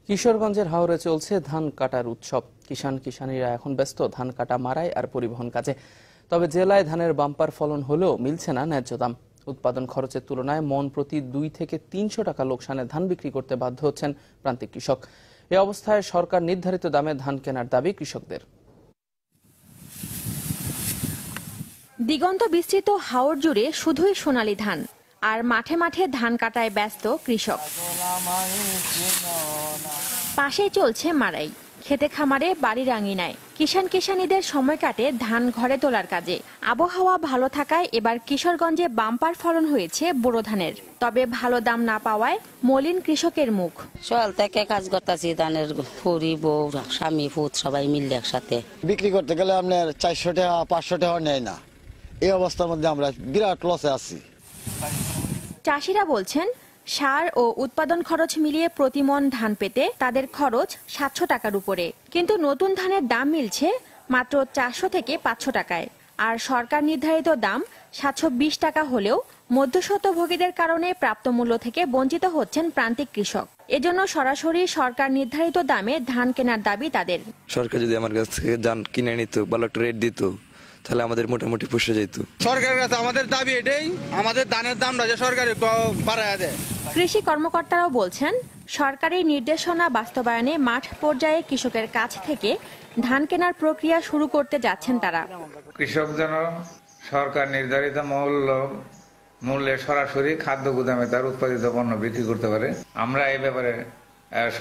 কিশোরগঞ্জের হাওরে চলছে ধান কাটার উৎসব। কিষানীরা এখন ব্যস্ত ধান কাটা, মাড়াই আর পরিবহন কাজে। তবে জেলায় ধানের বাম্পার ফলন হলেও মিলছে না ন্যায্য দাম। উৎপাদন খরচের তুলনায় মন প্রতি 2 থেকে 300 টাকা লোকসানে ধান বিক্রি করতে বাধ্য হচ্ছেন প্রান্তিক কৃষক। এ অবস্থায় সরকার নির্ধারিত দামে ধান কেনার দাবি কৃষকদের। দিগন্ত বিস্তৃত হাওর জুড়ে শুধুই সোনালী ধান, আর মাঠে মাঠে ধান কাটায় ব্যস্ত কৃষক। পাশেই চলছে মাড়াই, খেতে খামারে বাড়ির আঙিনায় কিষানীদের সময় কাটে ধান ঘরে তোলার কাজে। আবহাওয়া ভালো থাকায় এবার কিশোরগঞ্জে বাম্পার ফলন হয়েছে বোরো ধানের। তবে ভালো দাম না পাওয়ায় মলিন কৃষকের মুখ। সকাল থেকে কাজ করতেছি, ধানের ফুরি বউ স্বামী ফুট সবাই মিললে একসাথে বিক্রি করতে গেলে আপনার 400 টাকা 500 টাকা নেয় না। এই অবস্থার মধ্যে আমরা বিরাট লসে আছি। চাষিরা বলছেন, সার ও উৎপাদন খরচ মিলিয়ে প্রতি মন ধান পেতে তাদের খরচ 700 টাকার উপরে। কিন্তু নতুন ধানের দাম মিলছে মাত্র 400 থেকে 500 টাকায়। আর সরকার নির্ধারিত দাম 720 টাকা হলেও মধ্যস্বত্বভোগীদের কারণে প্রাপ্ত মূল্য থেকে বঞ্চিত হচ্ছেন প্রান্তিক কৃষক। এজন্য সরাসরি সরকার নির্ধারিত দামে ধান কেনার দাবি তাদের। সরকার যদি আমার কাছ থেকে ধান কিনে নিত, ভালো একটা রেট দিত, তাহলে আমাদের মোটামুটি পুষে যেত। সরকারের কাছে আমাদের দাবি এটাই, আমাদের ধানের দামটা যে সরকার বাড়ায় দেয়। কৃষি কর্মকর্তারাও বলছেন, সরকারি নির্দেশনা বাস্তবায়নে মাঠ পর্যায়ে কৃষকের কাছ থেকে ধান কেনার প্রক্রিয়া শুরু করতে যাচ্ছেন তারা। কৃষক যেন সরকার নির্ধারিত মূল্যে সরাসরি খাদ্য গুদামে তার উৎপাদিত পণ্য বিক্রি করতে পারে। আমরা এই ব্যাপারে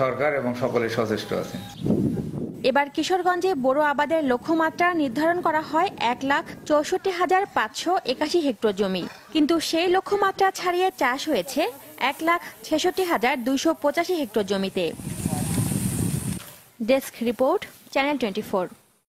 সরকার এবং সকলে সচেষ্ট আছি। এবার কিশোরগঞ্জে বোরো আবাদের লক্ষ্যমাত্রা নির্ধারণ করা হয় 1,64,581 হেক্টর জমি। কিন্তু সেই লক্ষ্যমাত্রা ছাড়িয়ে চাষ হয়েছে 1,66,285 হেক্টর জমিতে। Desk report, channel 24।